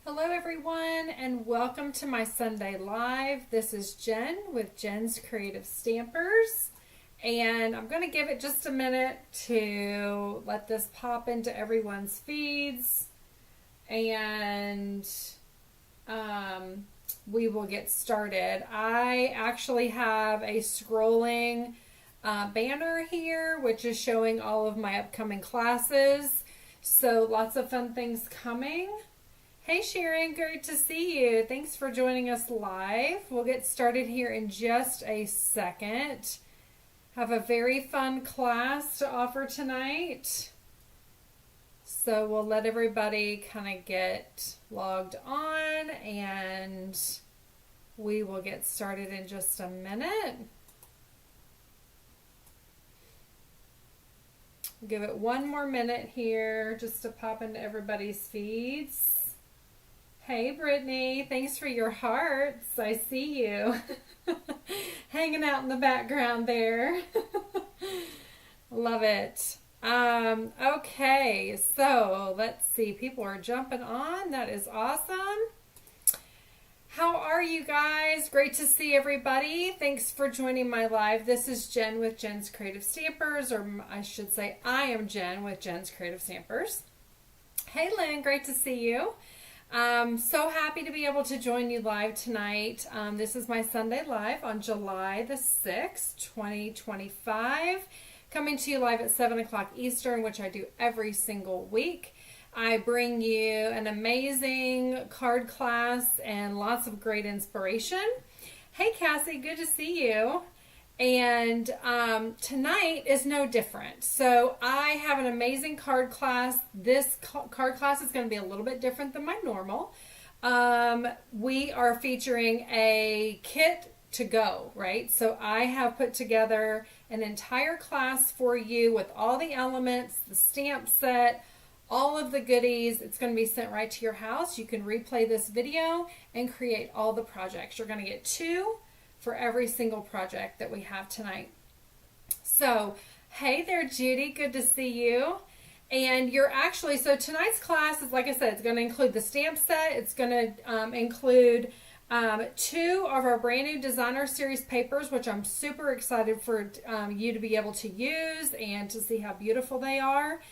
Hello everyone and welcome to my Sunday Live. This is Jen with Jen's Creative Stampers, and I'm going to give it just a minute to let this pop into everyone's feeds, and we will get started. I actually have a scrolling banner here which is showing all of my upcoming classes, so lots of fun things coming. Hey Sharon, great to see you. Thanks for joining us live. We'll get started here in just a second. Have a very fun class to offer tonight. So we'll let everybody kind of get logged on and we will get started in just a minute. We'll give it one more minute here just to pop into everybody's feeds. Hey Brittany, thanks for your hearts. I see you hanging out in the background there. Love it. Okay, so let's see. People are jumping on. That is awesome. How are you guys? Great to see everybody. Thanks for joining my live. This is Jen with Jen's Creative Stampers, or I should say I am Jen with Jen's Creative Stampers. Hey Lynn, great to see you. So happy to be able to join you live tonight. This is my Sunday Live on July the 6th, 2025, coming to you live at 7 o'clock Eastern, which I do every single week. I bring you an amazing card class and lots of great inspiration. Hey Cassie, good to see you. And tonight is no different. So I have an amazing card class. This card class is going to be a little bit different than my normal. We are featuring a kit to go, right? So I have put together an entire class for you with all the elements, the stamp set, all of the goodies. It's going to be sent right to your house. You can replay this video and create all the projects. You're going to get two for every single project that we have tonight. So, hey there Judy, good to see you. And you're actually, so tonight's class is, like I said, it's going to include the stamp set. It's going to include two of our brand new designer series papers, which I'm super excited for you to be able to use and to see how beautiful they are.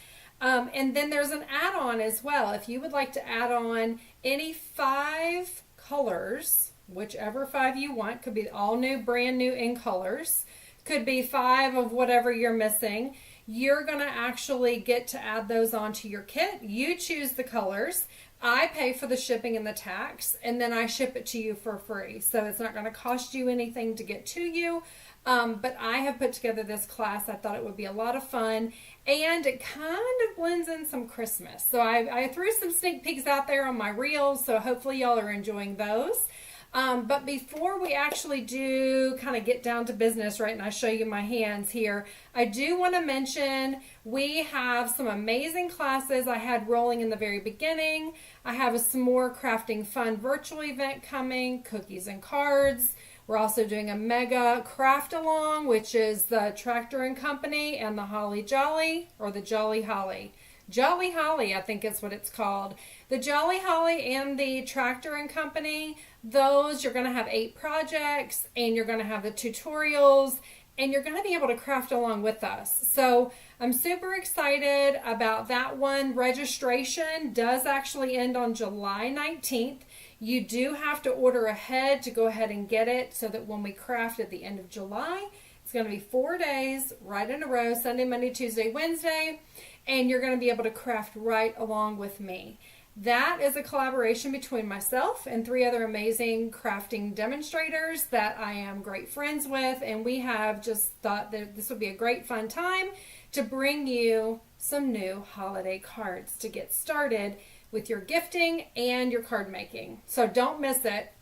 And then there's an add-on as well. If you would like to add on any 5 colors, whichever 5 you want, could be all new, brand new in colors, could be 5 of whatever you're missing. You're going to actually get to add those onto your kit. You choose the colors. I pay for the shipping and the tax, and then I ship it to you for free. So it's not going to cost you anything to get to you. But I have put together this class. I thought it would be a lot of fun, and it kind of blends in some Christmas. So I threw some sneak peeks out there on my reels, so hopefully y'all are enjoying those. But before we actually do kind of get down to business, right, and I show you my hands here, I do want to mention we have some amazing classes I had rolling in the very beginning. I have a some more crafting fun virtual event coming, cookies and cards. We're also doing a mega craft along, which is the Tractor and Company and the Holly Jolly, or the Jolly Holly. Jolly Holly, I think is what it's called. The Jolly Holly and the Tractor and Company, those you're going to have 8 projects, and you're going to have the tutorials, and you're going to be able to craft along with us. So I'm super excited about that one. Registration does actually end on July 19th. You do have to order ahead to go ahead and get it, so that when we craft at the end of July, it's going to be 4 days right in a row, Sunday, Monday, Tuesday, Wednesday, and you're going to be able to craft right along with me. That is a collaboration between myself and 3 other amazing crafting demonstrators that I am great friends with, and we have just thought that this would be a great fun time to bring you some new holiday cards to get started with your gifting and your card making. So don't miss it.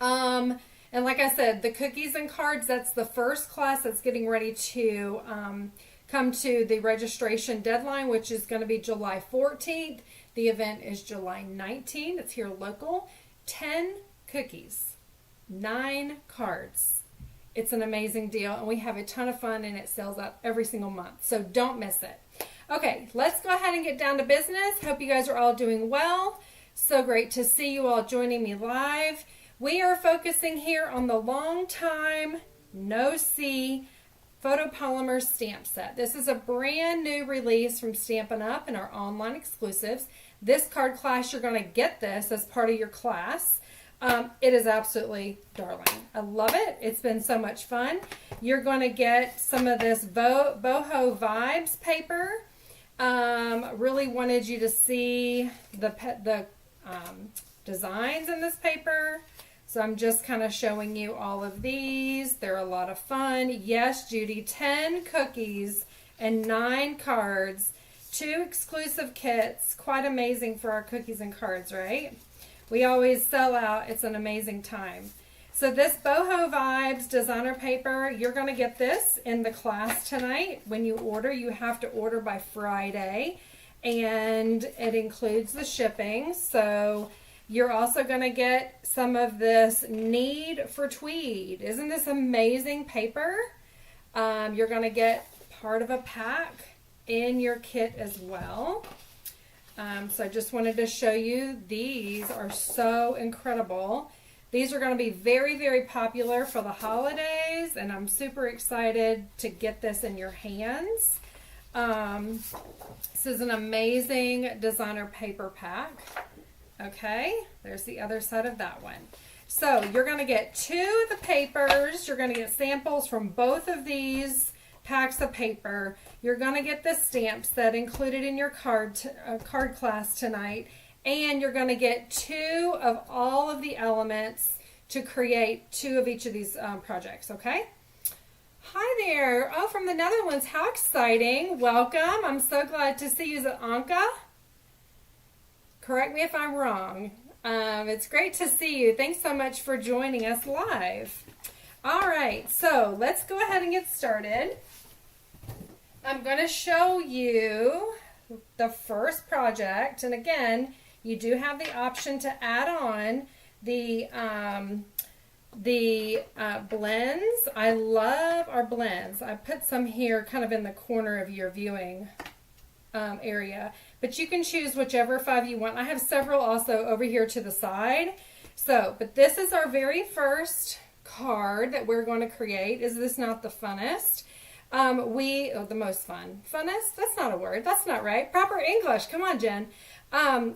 And like I said, the cookies and cards, that's the first class that's getting ready to come to the registration deadline, which is going to be July 14th. The event is July 19th. It's here local. 10 cookies, 9 cards. It's an amazing deal, and we have a ton of fun, and it sells out every single month. So don't miss it. Okay, let's go ahead and get down to business. Hope you guys are all doing well. So great to see you all joining me live. We are focusing here on the long time no see photopolymer stamp set. This is a brand new release from Stampin' Up! In our online exclusives. This card class, you're going to get this as part of your class. It is absolutely darling. I love it. It's been so much fun. You're going to get some of this Boho Vibes paper. Really wanted you to see the designs in this paper. So I'm just kind of showing you all of these. They're a lot of fun. Yes, Judy, 10 cookies and 9 cards. 2 exclusive kits. Quite amazing for our cookies and cards, right? We always sell out. It's an amazing time. So this Boho Vibes designer paper, you're going to get this in the class tonight. When you order, you have to order by Friday. And it includes the shipping. So you're also going to get some of this Need for Tweed. Isn't this amazing paper? You're going to get part of a pack in your kit as well. So I just wanted to show you. These are so incredible. These are going to be very, very popular for the holidays, and I'm super excited to get this in your hands. This is an amazing designer paper pack. Okay, there's the other side of that one. So you're going to get 2 of the papers. You're going to get samples from both of these packs of paper. You're going to get the stamp set included in your card class tonight. And you're going to get 2 of all of the elements to create 2 of each of these projects, okay? Hi there. Oh, from the Netherlands. How exciting. Welcome. I'm so glad to see you. Is it Anka? Correct me if I'm wrong. It's great to see you. Thanks so much for joining us live. All right, so let's go ahead and get started. I'm going to show you the first project. And again, you do have the option to add on the blends. I love our blends. I put some here kind of in the corner of your viewing area. But you can choose whichever 5 you want. I have several also over here to the side. So, but this is our very first card that we're going to create. Is this not the funnest? The most fun. Funnest? That's not a word. That's not right. Proper English. Come on, Jen.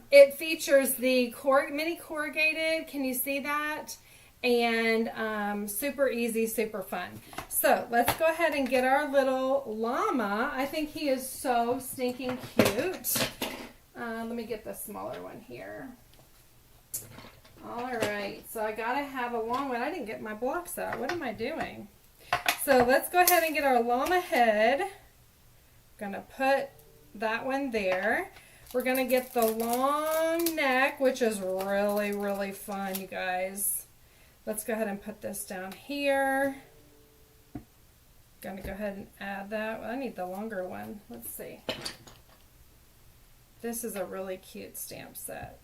It features the mini corrugated. Can you see that? And super easy, super fun. So let's go ahead and get our little llama. I think he is so stinking cute. Let me get the smaller one here. All right, so I gotta have a long one. I didn't get my blocks out. What am I doing? So let's go ahead and get our llama head. I'm gonna put that one there. We're gonna get the long neck, which is really, really fun, you guys. Let's go ahead and put this down here. Gonna go ahead and add that. Well, I need the longer one. Let's see. This is a really cute stamp set.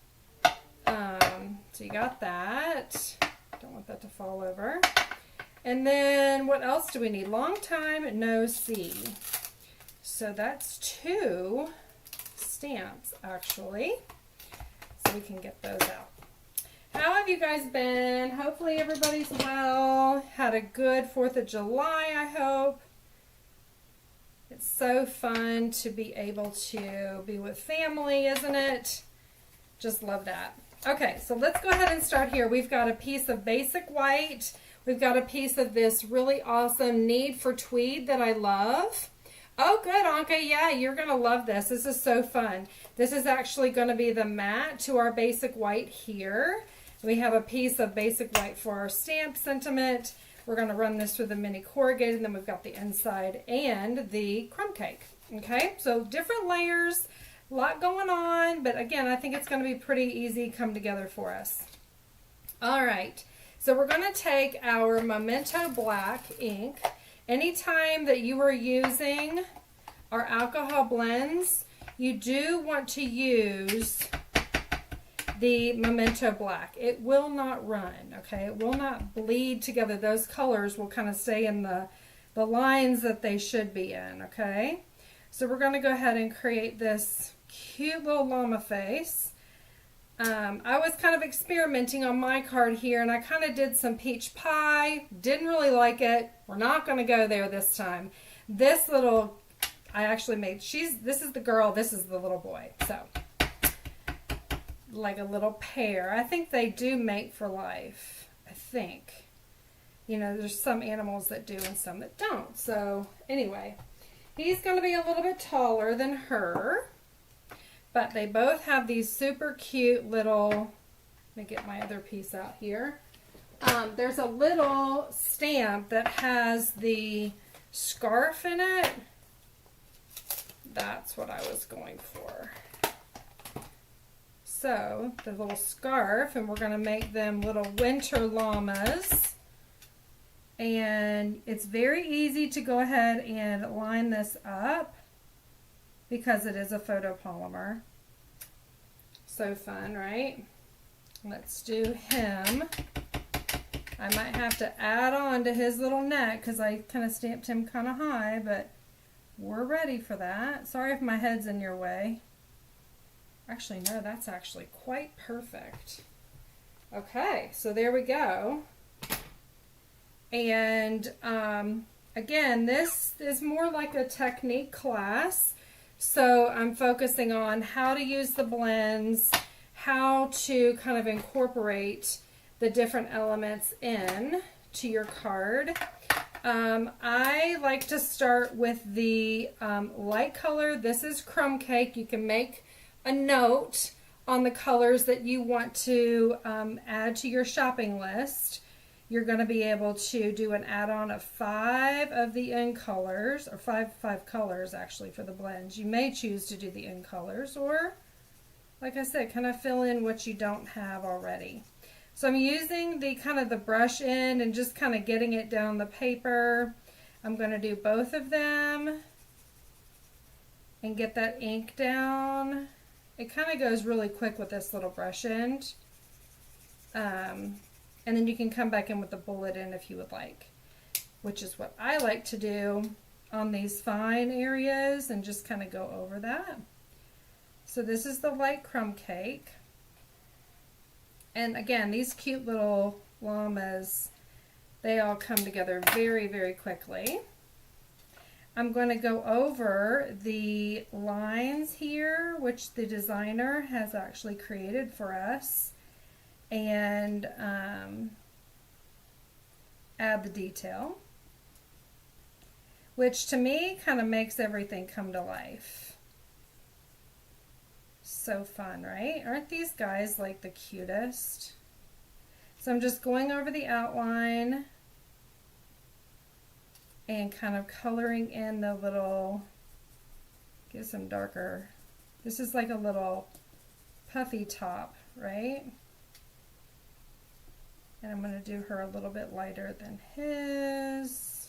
So you got that. Don't want that to fall over. And then what else do we need? Long time no see. So that's 2 stamps actually. So we can get those out. How have you guys been? Hopefully everybody's well. Had a good 4th of July, I hope. It's so fun to be able to be with family, isn't it? Just love that. Okay, so let's go ahead and start here. We've got a piece of basic white. We've got a piece of this really awesome Need for Tweed that I love. Oh, good, Anka. Yeah, you're going to love this. This is so fun. This is actually going to be the mat to our basic white here. We have a piece of basic white for our stamp sentiment. We're going to run this through the mini corrugated, and then we've got the inside and the crumb cake. Okay, so different layers, a lot going on, but again, I think it's going to be pretty easy come together for us. All right, so we're going to take our Memento Black ink. Anytime that you are using our alcohol blends, you do want to use the Memento Black. It will not run, okay? It will not bleed together. Those colors will kind of stay in the lines that they should be in, okay? So we're going to go ahead and create this cute little llama face. I was kind of experimenting on my card here, and I kind of did some peach pie. Didn't really like it. We're not going to go there this time. This little, I actually made, this is the girl, this is the little boy. So, like a little pair. I think they do mate for life. I think. You know, there's some animals that do and some that don't. So, anyway, he's going to be a little bit taller than her. But they both have these super cute little, let me get my other piece out here. There's a little stamp that has the scarf in it. That's what I was going for. So, the little scarf, and we're going to make them little winter llamas. And it's very easy to go ahead and line this up, because it is a photopolymer. So fun, right? Let's do him. I might have to add on to his little neck because I kind of stamped him kind of high, but we're ready for that. Sorry if my head's in your way. Actually, no, that's actually quite perfect. Okay, so there we go. And again, this is more like a technique class. So I'm focusing on how to use the blends, how to kind of incorporate the different elements in to your card. I like to start with the light color. This is crumb cake. You can make a note on the colors that you want to add to your shopping list. You're going to be able to do an add-on of 5 of the in colors, or five colors actually for the blends. You may choose to do the in colors, or like I said, kind of fill in what you don't have already. So I'm using the kind of the brush end and just kind of getting it down the paper. I'm going to do both of them and get that ink down. It kind of goes really quick with this little brush end. And then you can come back in with the bullet end if you would like, which is what I like to do on these fine areas and just kind of go over that. So this is the light crumb cake. And again, these cute little llamas, they all come together very, very quickly. I'm going to go over the lines here, which the designer has actually created for us, and add the detail, which to me kind of makes everything come to life. So fun, right? Aren't these guys like the cutest? So I'm just going over the outline and kind of coloring in the little, get some darker. This is like a little puffy top, right? And I'm going to do her a little bit lighter than his.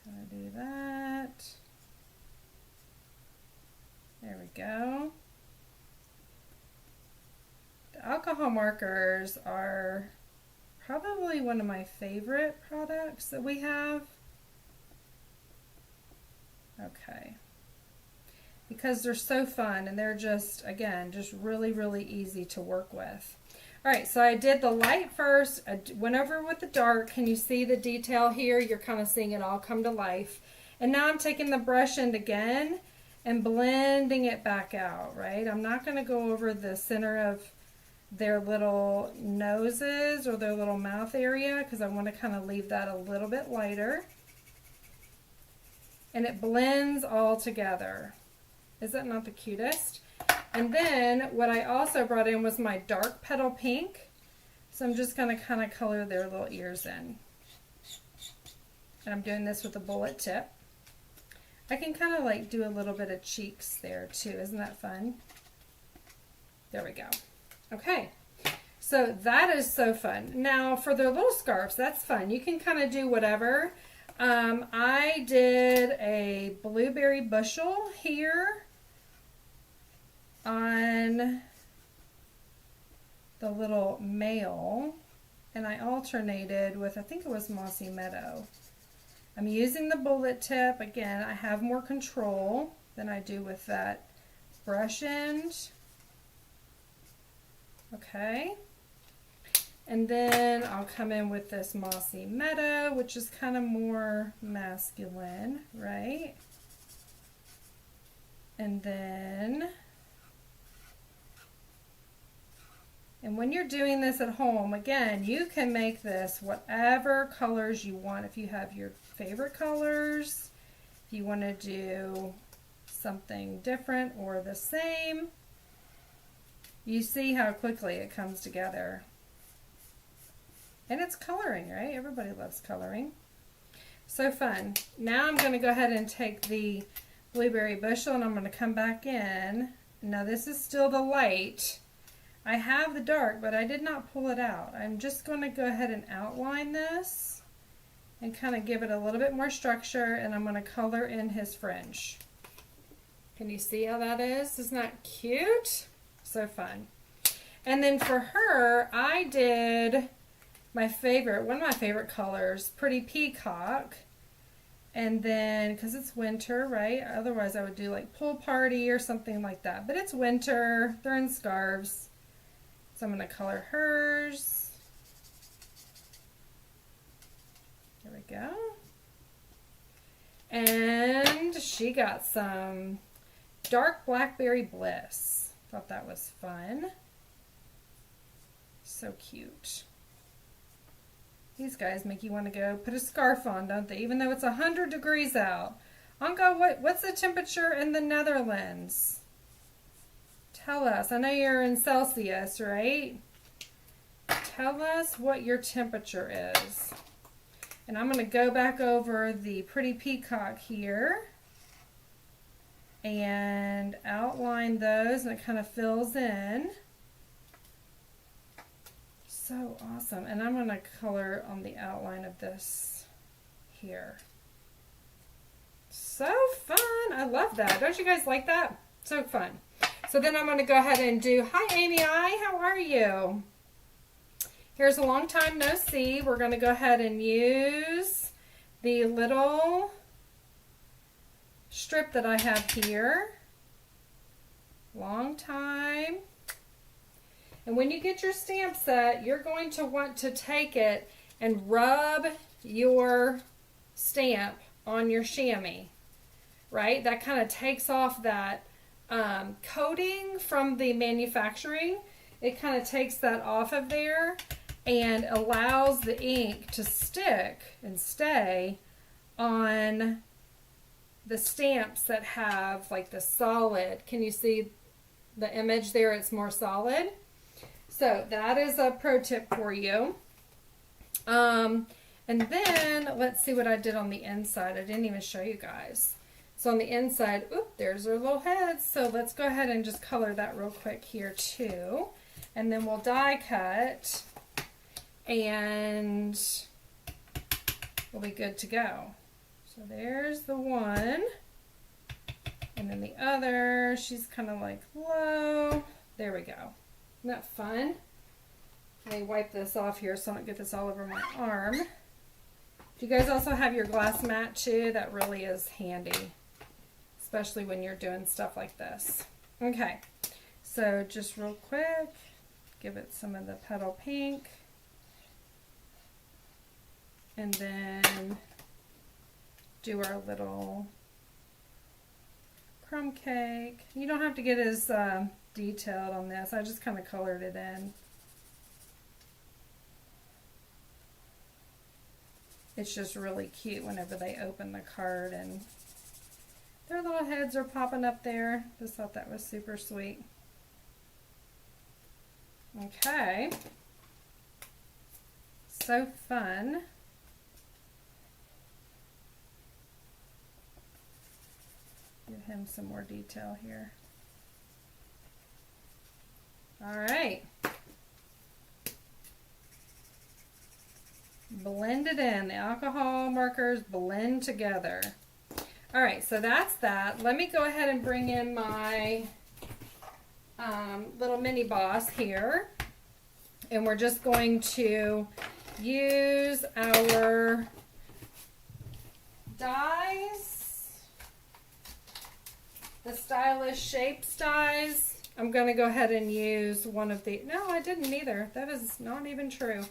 Gonna do that. There we go. The alcohol markers are probably one of my favorite products that we have. Okay. Because they're so fun and they're just, again, just really, really easy to work with. Alright, so I did the light first, I went over with the dark. Can you see the detail here? You're kind of seeing it all come to life. And now I'm taking the brush end again and blending it back out, right? I'm not going to go over the center of their little noses or their little mouth area because I want to kind of leave that a little bit lighter. And it blends all together. Is that not the cutest? And then what I also brought in was my dark petal pink. So I'm just going to kind of color their little ears in. And I'm doing this with a bullet tip. I can kind of like do a little bit of cheeks there too. Isn't that fun? There we go. Okay. So that is so fun. Now for their little scarves, that's fun. You can kind of do whatever. I did a blueberry bushel here on the little male, and I alternated with, I think it was Mossy Meadow. I'm using the bullet tip. Again, I have more control than I do with that brush end. Okay. And then I'll come in with this Mossy Meadow, which is kind of more masculine, right? And then, and when you're doing this at home, again, you can make this whatever colors you want. If you have your favorite colors, if you want to do something different or the same, you see how quickly it comes together. And it's coloring, right? Everybody loves coloring. So fun. Now I'm going to go ahead and take the blueberry bushel and I'm going to come back in. Now this is still the light. I have the dark, but I did not pull it out. I'm just going to go ahead and outline this and kind of give it a little bit more structure, and I'm going to color in his fringe. Can you see how that is? Isn't that cute? So fun. And then for her, I did my favorite, one of my favorite colors, Pretty Peacock. And then, because it's winter, right? Otherwise I would do like Pool Party or something like that. But it's winter, they're in scarves. So I'm going to color hers. There we go. And she got some dark Blackberry Bliss. Thought that was fun. So cute. These guys make you want to go put a scarf on, don't they? Even though it's 100 degrees out. Anka, what's the temperature in the Netherlands? Tell us. I know you're in Celsius, right? Tell us what your temperature is. And I'm going to go back over the Pretty Peacock here and outline those, and it kind of fills in. So awesome. And I'm going to color on the outline of this here. So fun. I love that. Don't you guys like that? So fun. So then I'm going to go ahead and do, hi Amy I, how are you? Here's a long time no see. We're going to go ahead and use the little strip that I have here. Long time. And when you get your stamp set, you're going to want to take it and rub your stamp on your chamois, right? That kind of takes off that coating from the manufacturing. It kind of takes that off of there and allows the ink to stick and stay on the stamps that have like the solid. Can you see the image there? It's more solid. So that is a pro tip for you. And then let's see what I did on the inside. I didn't even show you guys. So on the inside, oop, there's our little heads. So let's go ahead and just color that real quick here too. And then we'll die cut and we'll be good to go. So there's the one. And then the other, she's kind of like low. There we go. Isn't that fun? Let me wipe this off here so I don't get this all over my arm. If you guys also have your glass mat too, that really is handy, especially when you're doing stuff like this. Okay, so just real quick, give it some of the petal pink. And then do our little crumb cake. You don't have to get as detailed on this. I just kind of colored it in. It's just really cute whenever they open the card and their little heads are popping up there. Just thought that was super sweet. Okay. So fun. Give him some more detail here. All right. Blend it in. The alcohol markers blend together. All right, so that's that. Let me go ahead and bring in my little mini boss here. And we're just going to use our dies, the Stylish Shapes dies. I'm going to go ahead and use one of the, no, I didn't either. That is not even true.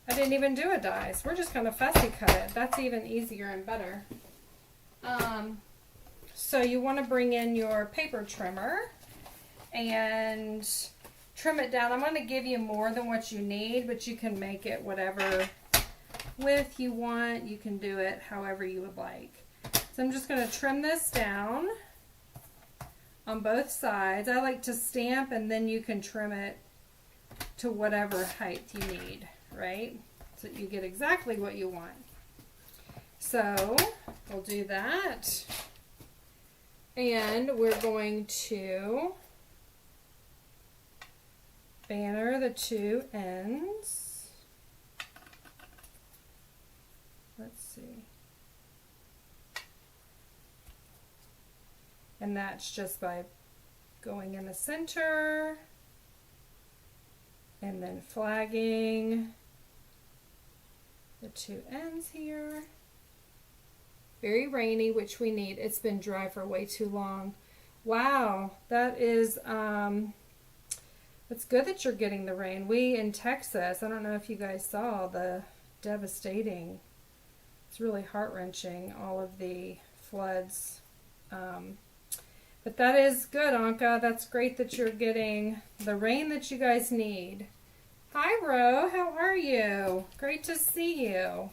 I didn't even do a dies. We're just going to fussy cut it. That's even easier and better. So you want to bring in your paper trimmer and trim it down. I'm going to give you more than what you need, but you can make it whatever width you want. You can do it however you would like. So I'm just going to trim this down on both sides. I like to stamp and then you can trim it to whatever height you need, right? So you get exactly what you want. So we'll do that. And we're going to banner the two ends. Let's see. And that's just by going in the center and then flagging the two ends here. Very rainy, which we need. It's been dry for way too long. Wow, that is, it's good that you're getting the rain. We in Texas, I don't know if you guys saw the devastating, it's really heart-wrenching, all of the floods. But that is good, Anka. That's great that you're getting the rain that you guys need. Hi, Ro. How are you? Great to see you.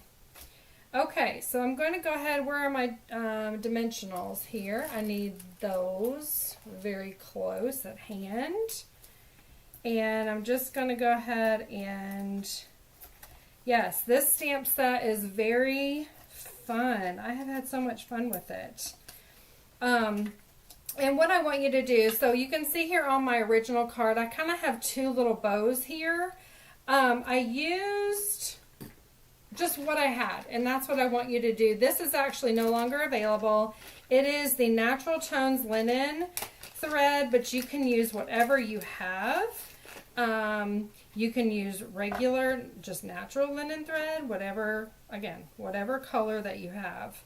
Okay, so I'm going to go ahead. Where are my dimensionals here? I need those very close at hand. And I'm just going to go ahead and, yes, this stamp set is very fun. I have had so much fun with it. And what I want you to do, so you can see here on my original card, I kind of have two little bows here. I used just what I had, and that's what I want you to do. This is actually no longer available. It is the Natural Tones linen thread, but you can use whatever you have. You can use regular, just natural linen thread, whatever, again, whatever color that you have.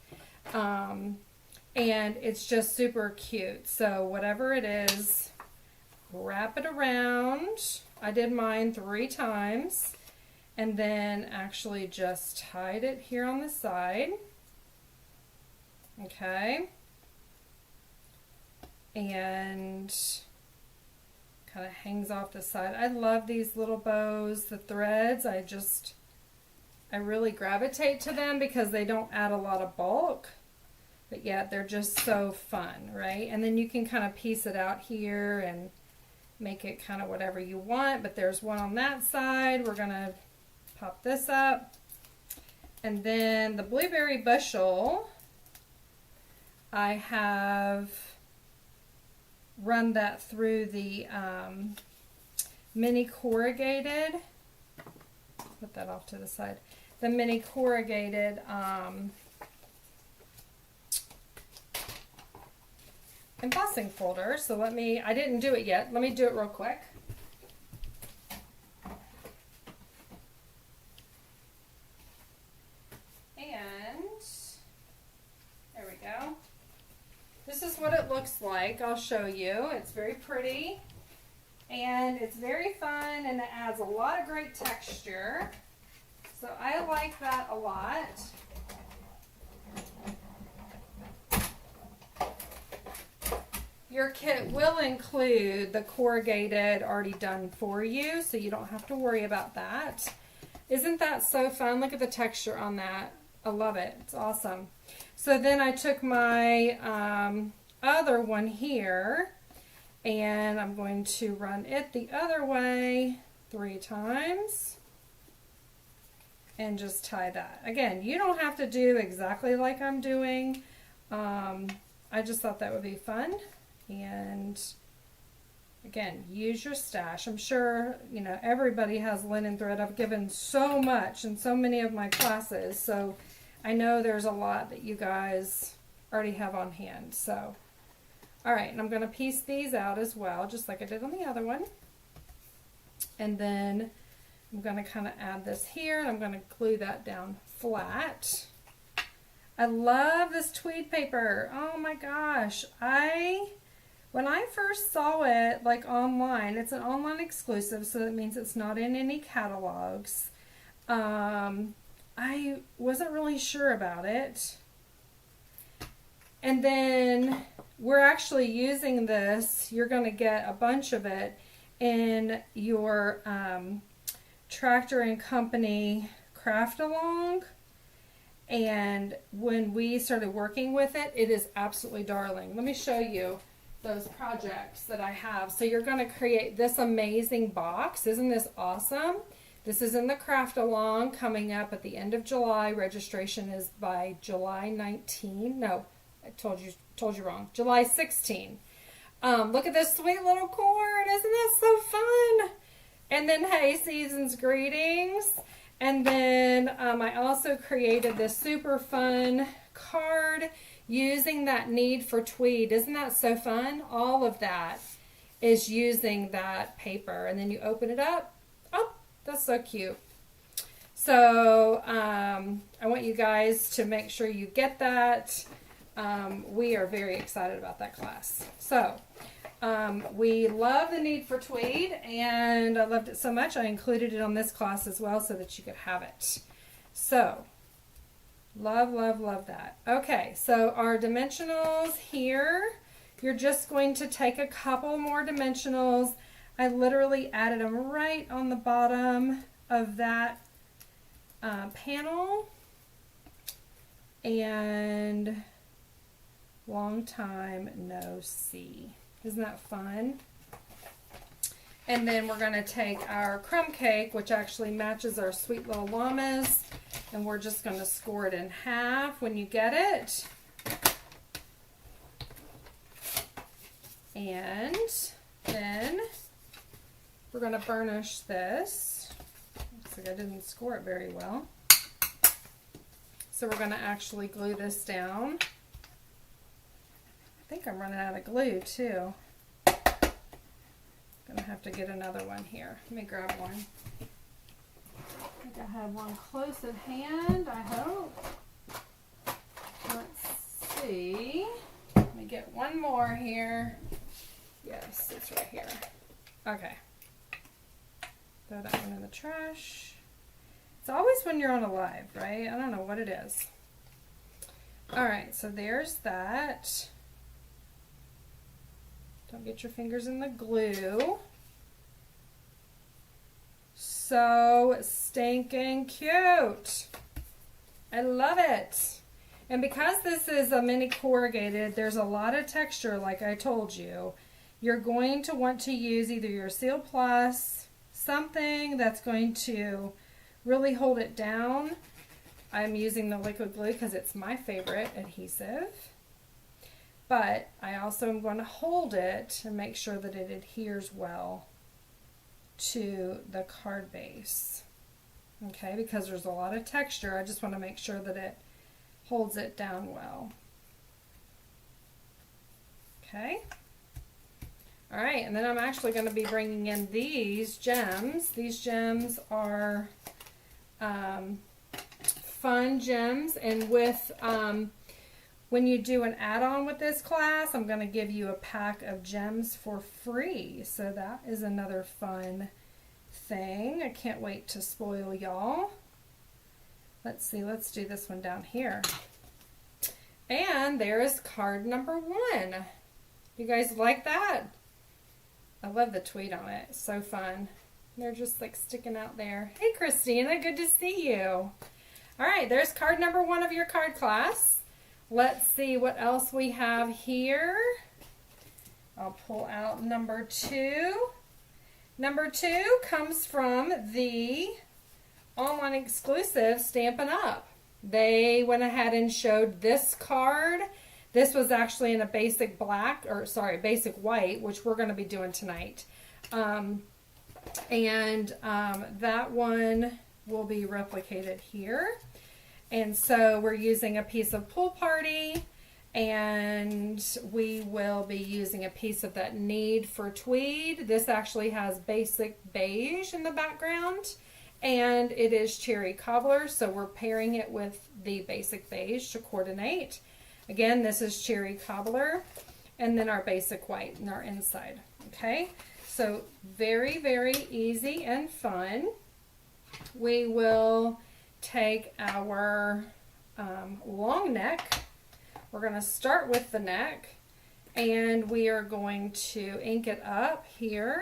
And it's just super cute. So whatever it is, wrap it around. I did mine 3 times. And then actually just tied it here on the side. Okay. And kind of hangs off the side. I love these little bows, the threads. I really gravitate to them because they don't add a lot of bulk. But yet they're just so fun, right? And then you can kind of piece it out here and make it kind of whatever you want. But there's one on that side. We're going to pop this up. And then the blueberry bushel, I have run that through the mini corrugated. Put that off to the side. The mini corrugated embossing folder. So I didn't do it yet. Let me do it real quick. And there we go. This is what it looks like. I'll show you. It's very pretty and it's very fun and it adds a lot of great texture. So I like that a lot. Your kit will include the corrugated already done for you, so you don't have to worry about that. Isn't that so fun? Look at the texture on that. I love it. It's awesome. So then I took my other one here, and I'm going to run it the other way 3 times. And just tie that. Again, you don't have to do exactly like I'm doing. I just thought that would be fun. And again, use your stash. I'm sure, you know, everybody has linen thread. I've given so much in so many of my classes, so I know there's a lot that you guys already have on hand. So, all right, and I'm going to piece these out as well, just like I did on the other one. And then I'm going to kind of add this here, and I'm going to glue that down flat. I love this tweed paper. Oh my gosh, I When I first saw it, like online, it's an online exclusive, so that means it's not in any catalogs. I wasn't really sure about it. And then we're actually using this. You're going to get a bunch of it in your Tractor and Company craft along. And when we started working with it, it is absolutely darling. Let me show you those projects that I have. So you're going to create this amazing box. Isn't this awesome? This is in the craft along coming up at the end of July. Registration is by July 19. No, I told you wrong. July 16. Look at this sweet little cord. Isn't that so fun? And then, hey, season's greetings. And then I also created this super fun card using that need for tweed. Isn't that so fun? All of that is using that paper. And then you open it up. Oh, that's so cute. So I want you guys to make sure you get that. We are very excited about that class. So we love the need for tweed, and I loved it so much I included it on this class as well so that you could have it. So love, love, love that. Okay, so our dimensionals here, you're just going to take a couple more dimensionals. I literally added them right on the bottom of that panel. And long time no see. Isn't that fun? And then we're going to take our crumb cake, which actually matches our sweet little llamas, and we're just going to score it in half when you get it. And then we're going to burnish this. Looks like I didn't score it very well. So we're going to actually glue this down. I think I'm running out of glue too. Gonna have to get another one here. Let me grab one. I think I have one close at hand, I hope. Let's see. Let me get one more here. Yes, it's right here. Okay. Throw that one in the trash. It's always when you're on a live, right? I don't know what it is. Alright, so there's that. Don't get your fingers in the glue. So stinking cute. I love it. And because this is a mini corrugated, there's a lot of texture like I told you. You're going to want to use either your Seal Plus, something that's going to really hold it down. I'm using the liquid glue because it's my favorite adhesive. But I also am going to hold it and make sure that it adheres well to the card base. Okay, because there's a lot of texture, I just want to make sure that it holds it down well. Okay. All right, and then I'm actually going to be bringing in these gems. These gems are fun gems, and with when you do an add-on with this class, I'm going to give you a pack of gems for free. So that is another fun thing. I can't wait to spoil y'all. Let's see, let's do this one down here. And there is card number 1. You guys like that? I love the tweed on it. It's so fun. They're just like sticking out there. Hey Christina, good to see you. All right, there's card number 1 of your card class. Let's see what else we have here. I'll pull out number 2. Number 2 comes from the online exclusive Stampin' Up. They went ahead and showed this card. This was actually in a basic black, or sorry, basic white, which we're going to be doing tonight. That one will be replicated here. And so we're using a piece of Pool Party, and we will be using a piece of that Need for Tweed. This actually has basic beige in the background, and it is Cherry Cobbler, so we're pairing it with the basic beige to coordinate. Again, this is Cherry Cobbler. and then our basic white in our inside. Okay, so very, very easy and fun. We will take our long neck. We're going to start with the neck, and we are going to ink it up here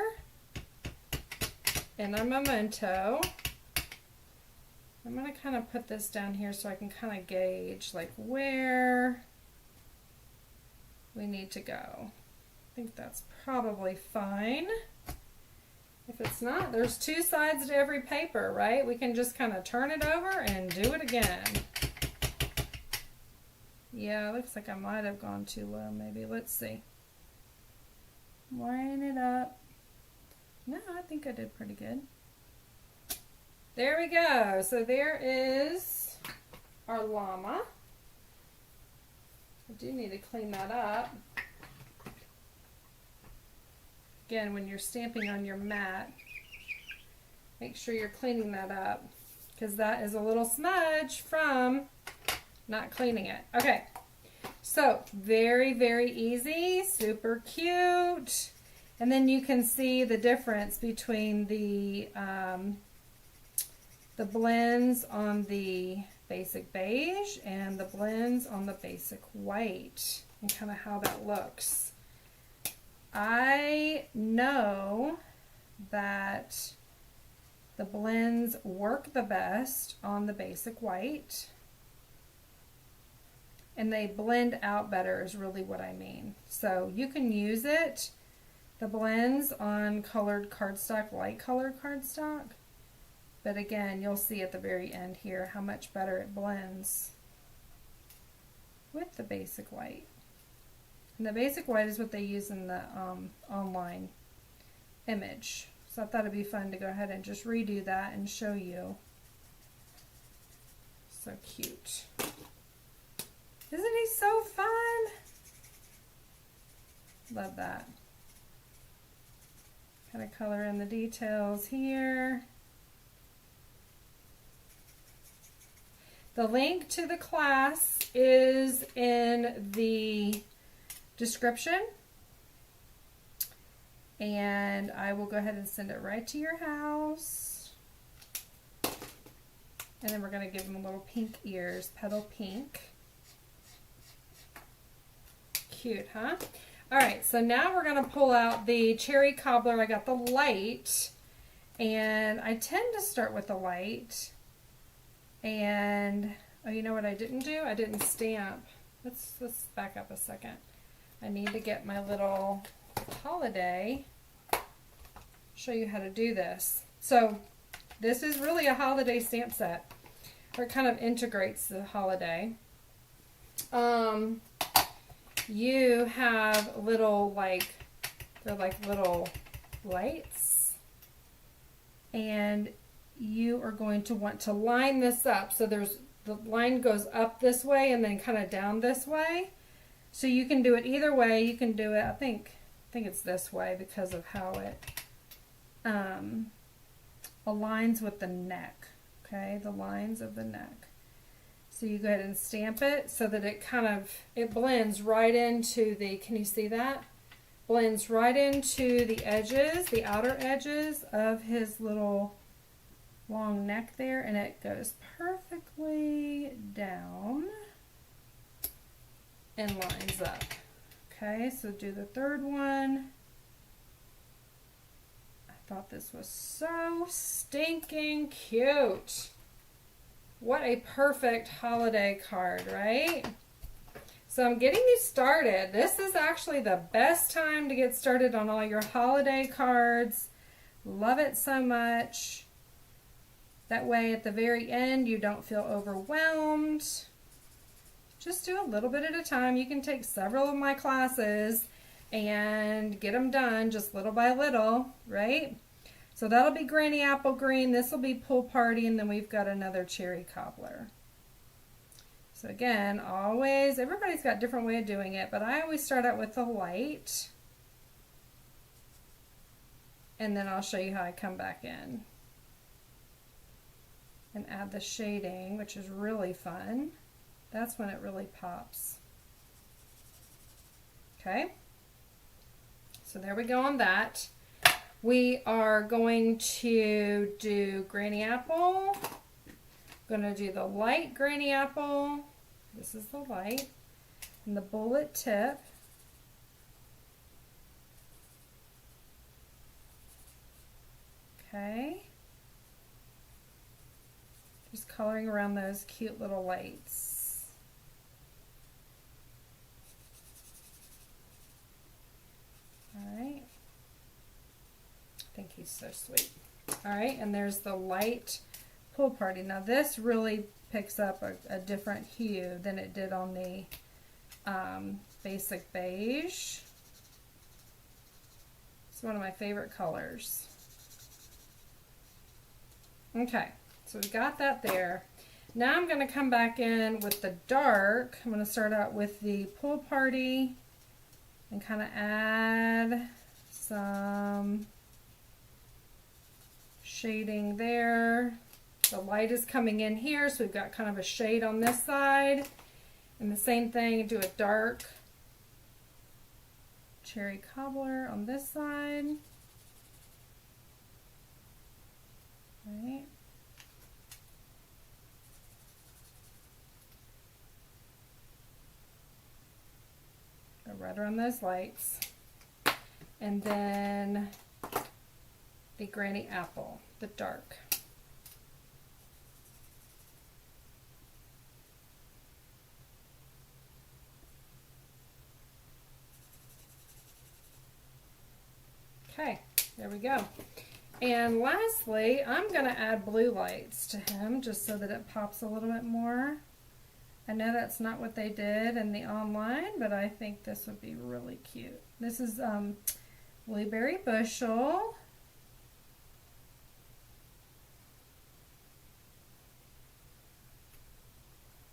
in a memento. I'm going to kind of put this down here so I can kind of gauge like where we need to go. I think that's probably fine. If it's not, there's two sides to every paper, right? We can just kind of turn it over and do it again. Yeah, looks like I might have gone too low maybe. Let's see. Line it up. No, I think I did pretty good. There we go. So there is our llama. I do need to clean that up. Again, when you're stamping on your mat, make sure you're cleaning that up because that is a little smudge from not cleaning it. Okay, so very, very easy, super cute. And then you can see the difference between the blends on the basic beige and the blends on the basic white and kind of how that looks. I know that the blends work the best on the basic white, and they blend out better is really what I mean. So you can use it, the blends, on colored cardstock, light colored cardstock, but again, you'll see at the very end here how much better it blends with the basic white. And the basic white is what they use in the online image. So I thought it'd be fun to go ahead and just redo that and show you. So cute. Isn't he so fun? Love that. Kind of color in the details here. The link to the class is in the description, and I will go ahead and send it right to your house. And then we're going to give them little pink ears, petal pink. Cute, huh? All right, so now we're going to pull out the cherry cobbler. I got the light, and I tend to start with the light. And oh, you know what I didn't do? I didn't stamp. Let's back up a second. I need to get my little holiday, show you how to do this. So this is really a holiday stamp set, or it kind of integrates the holiday. You have little, they're like little lights, and you are going to want to line this up. So the line goes up this way and then kind of down this way. So you can do it either way. You can do it, I think it's this way because of how it aligns with the neck. Okay, the lines of the neck. So you go ahead and stamp it so that it blends right into the, can you see that? Blends right into the edges, the outer edges of his little long neck there, and it goes perfectly down and lines up. Okay, so do the third one. I thought this was so stinking cute. What a perfect holiday card, right? So I'm getting you started. This is actually the best time to get started on all your holiday cards. Love it so much. That way at the very end you don't feel overwhelmed. Just do a little bit at a time. You can take several of my classes and get them done just little by little, right? So that'll be Granny Apple Green, this will be Pool Party, and then we've got another Cherry Cobbler. So again, always, everybody's got a different way of doing it, but I always start out with the light, and then I'll show you how I come back in and add the shading, which is really fun. That's when it really pops. Okay, So there we go on that. We are going to do Granny Apple. Going to do the light Granny Apple. This is the light. And the bullet tip. Okay. Just coloring around those cute little lights. Alright. I think he's so sweet. Alright, and there's the light pool party. Now this really picks up a different hue than it did on the basic beige. It's one of my favorite colors. Okay, so we got that there. Now I'm going to come back in with the dark. I'm going to start out with the pool party and kind of add some shading there. The light is coming in here, so we've got kind of a shade on this side. And the same thing, do a dark cherry cobbler on this side. Right. Go right around those lights. And then the Granny Apple, the dark. Okay, there we go. And lastly, I'm going to add blue lights to him just so that it pops a little bit more. I know that's not what they did in the online, but I think this would be really cute. This is Blueberry Bushel.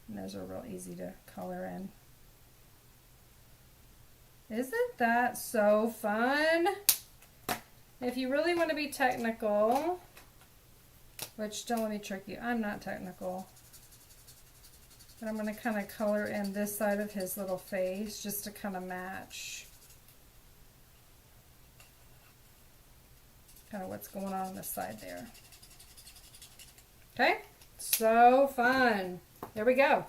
And those are real easy to color in. Isn't that so fun? If you really want to be technical, which don't let me trick you, I'm not technical. But I'm going to kind of color in this side of his little face just to kind of match kind of what's going on this side there. Okay, so fun. There we go.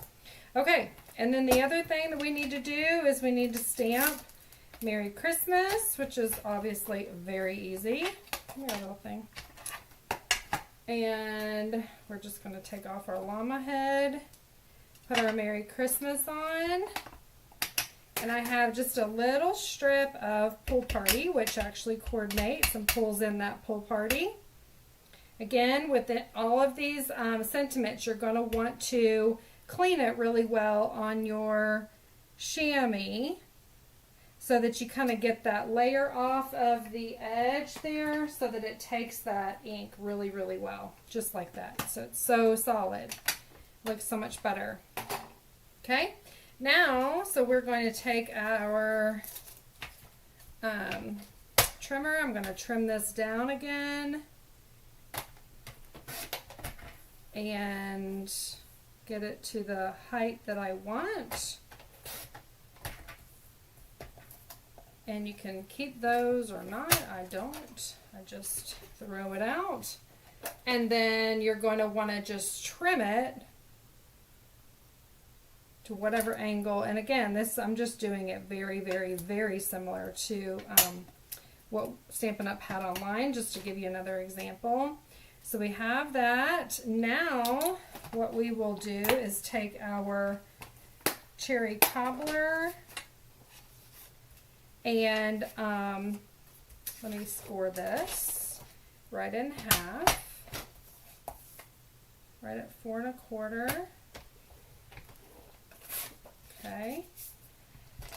Okay, and then the other thing that we need to do is we need to stamp Merry Christmas, which is obviously very easy. Come here, little thing. And we're just going to take off our llama head, put our Merry Christmas on, and I have just a little strip of Pool Party, which actually coordinates and pulls in that Pool Party. Again, with all of these sentiments, you're going to want to clean it really well on your chamois, so that you kind of get that layer off of the edge there so that it takes that ink really, really well. Just like that. So it's so solid. Looks so much better. Okay. Now, so we're going to take our trimmer. I'm going to trim this down again. And get it to the height that I want. And you can keep those or not. I don't. I just throw it out. And then you're going to want to just trim it to whatever angle. And again, this I'm just doing it very, very, very similar to what Stampin' Up! Had online, just to give you another example. So we have that. Now what we will do is take our cherry cobbler and let me score this right in half, right at 4 1/4. Okay,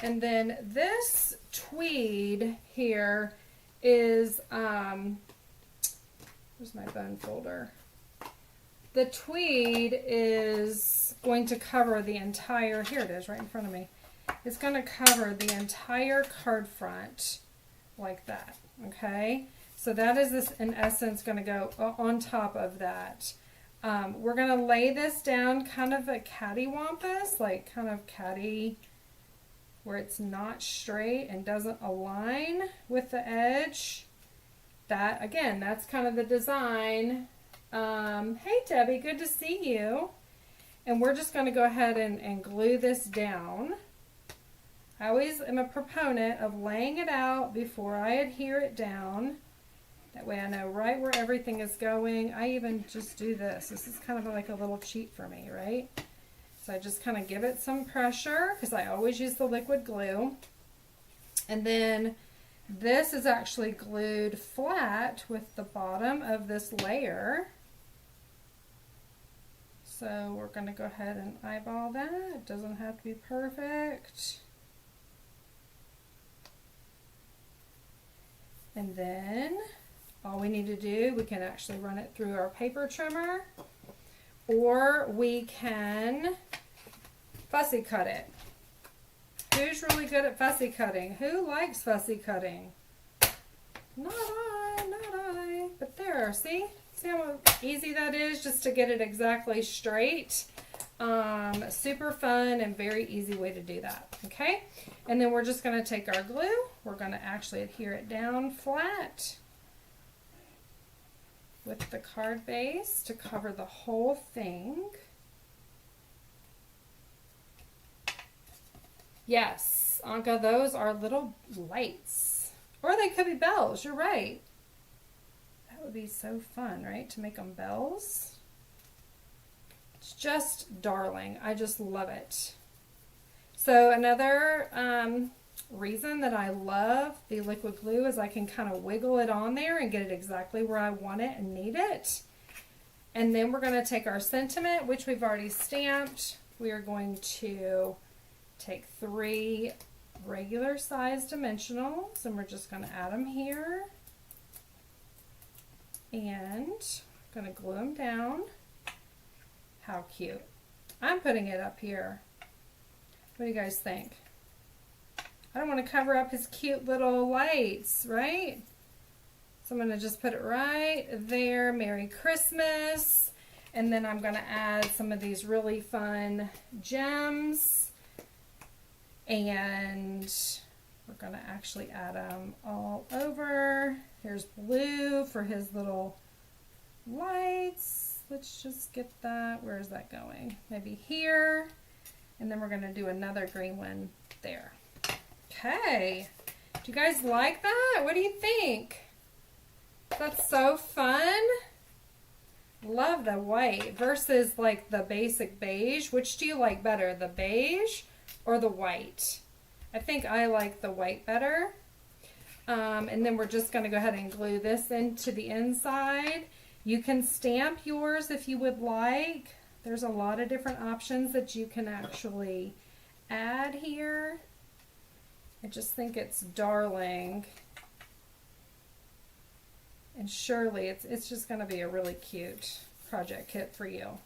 and then this tweed here is where's my bone folder? The tweed is going to cover the entire, here it is right in front of me. It's going to cover the entire card front like that, okay? So that is this, in essence, going to go on top of that. We're going to lay this down kind of a cattywampus, like kind of catty where it's not straight and doesn't align with the edge. That, again, that's kind of the design. Hey Debbie, good to see you. And we're just going to go ahead and glue this down. I always am a proponent of laying it out before I adhere it down. That way I know right where everything is going. I even just do this. This is kind of like a little cheat for me, right? So I just kind of give it some pressure because I always use the liquid glue. And then this is actually glued flat with the bottom of this layer. So we're going to go ahead and eyeball that. It doesn't have to be perfect. And then all we need to do, we can actually run it through our paper trimmer, or we can fussy cut it. Who's really good at fussy cutting? Who likes fussy cutting? Not I, not I. But there, see? See how easy that is just to get it exactly straight? Super fun and very easy way to do that. Okay? And then we're just going to take our glue. We're going to actually adhere it down flat with the card base to cover the whole thing. Yes, Anka, those are little lights. Or they could be bells, you're right. That would be so fun, right? To make them bells. It's just darling. I just love it. So another reason that I love the liquid glue is I can kind of wiggle it on there and get it exactly where I want it and need it. And then we're going to take our sentiment, which we've already stamped. We are going to take 3 regular size dimensionals and we're just going to add them here. And I'm going to glue them down. How cute. I'm putting it up here. What do you guys think? I don't want to cover up his cute little lights, right? So I'm going to just put it right there. Merry Christmas. And then I'm going to add some of these really fun gems. And we're going to actually add them all over. Here's blue for his little lights. Let's just get that. Where is that going? Maybe here. And then we're going to do another green one there. Okay. Do you guys like that? What do you think? That's so fun. Love the white versus like the basic beige. Which do you like better, the beige or the white? I think I like the white better. And then we're just going to go ahead and glue this into the inside. You can stamp yours if you would like. There's a lot of different options that you can actually add here. I just think it's darling. And surely it's just going to be a really cute project kit for you.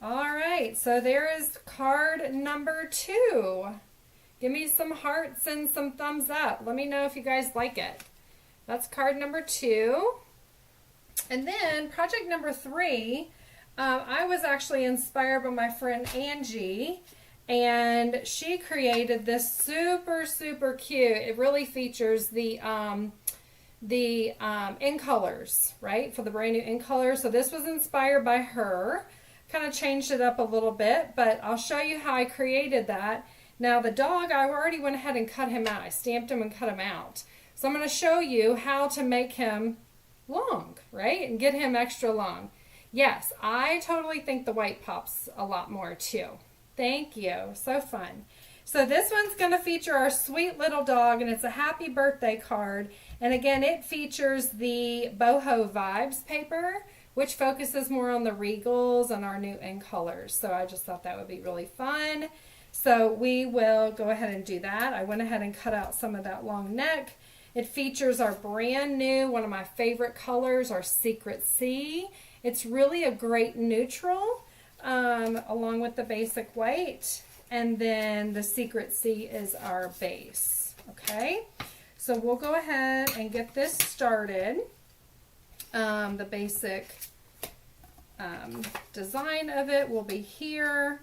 All right, so there is card number 2. Give me some hearts and some thumbs up. Let me know if you guys like it. That's card number 2. And then project number 3, I was actually inspired by my friend Angie, and she created this super, super cute. It really features the in colors, right? For the brand new in colors. So this was inspired by her. Kind of changed it up a little bit, but I'll show you how I created that. Now the dog, I already went ahead and cut him out. I stamped him and cut him out. So I'm going to show you how to make him long, right? And get him extra long. Yes, I totally think the white pops a lot more too. Thank you. So fun. So this one's going to feature our sweet little dog, and it's a happy birthday card. And again, it features the Boho Vibes paper, which focuses more on the regals and our new in colors. So I just thought that would be really fun. So we will go ahead and do that. I went ahead and cut out some of that long neck. It features our brand new, one of my favorite colors, our Secret Sea. It's really a great neutral, along with the basic white. And then the Secret Sea is our base. Okay, so we'll go ahead and get this started. The basic design of it will be here.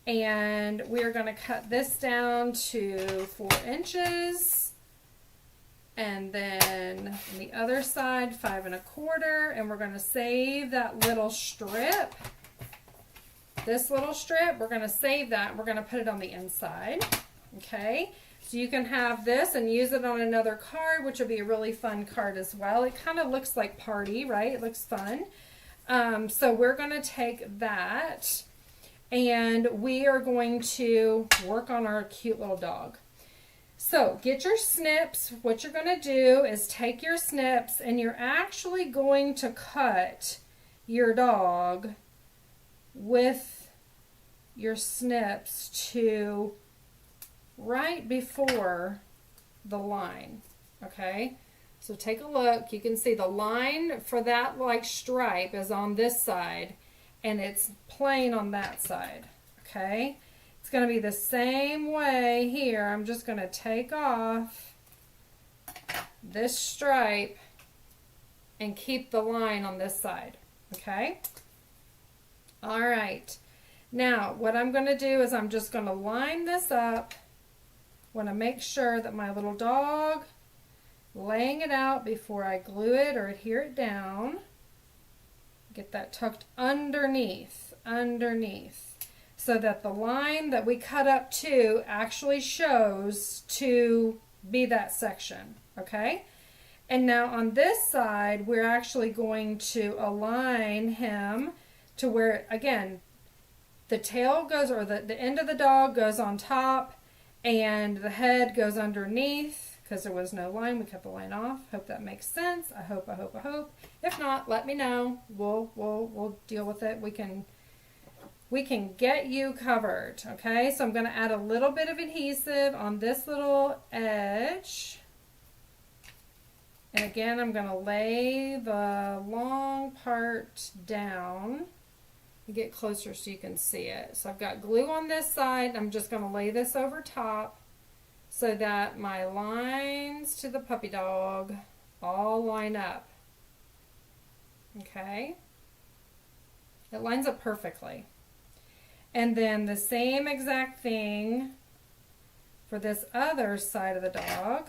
And we're going to cut this down to 4 inches. And then on the other side, 5 1/4. And we're going to save that little strip. This little strip, we're going to save that. We're going to put it on the inside. Okay. So you can have this and use it on another card, which will be a really fun card as well. It kind of looks like party, right? It looks fun. So we're going to take that and we are going to work on our cute little dog. So get your snips. What you're going to do is take your snips and you're actually going to cut your dog with your snips to right before the line. Okay, so take a look. You can see the line for that like stripe is on this side and it's plain on that side. Okay, it's going to be the same way here. I'm just going to take off this stripe and keep the line on this side. Okay, all right, now what I'm going to do is I'm just going to line this up. Want to make sure that my little dog, laying it out before I glue it or adhere it down. Get that tucked underneath, so that the line that we cut up to actually shows to be that section, okay? And now on this side, we're actually going to align him to where, again, the tail goes, or the end of the dog goes on top, and the head goes underneath because there was no line. We cut the line off. Hope that makes sense. I hope. If not, let me know. We'll deal with it. We can get you covered. Okay, so I'm going to add a little bit of adhesive on this little edge. And again, I'm going to lay the long part down. Get closer so you can see it. So I've got glue on this side. I'm just going to lay this over top so that my lines to the puppy dog all line up. Okay, it lines up perfectly. And then the same exact thing for this other side of the dog,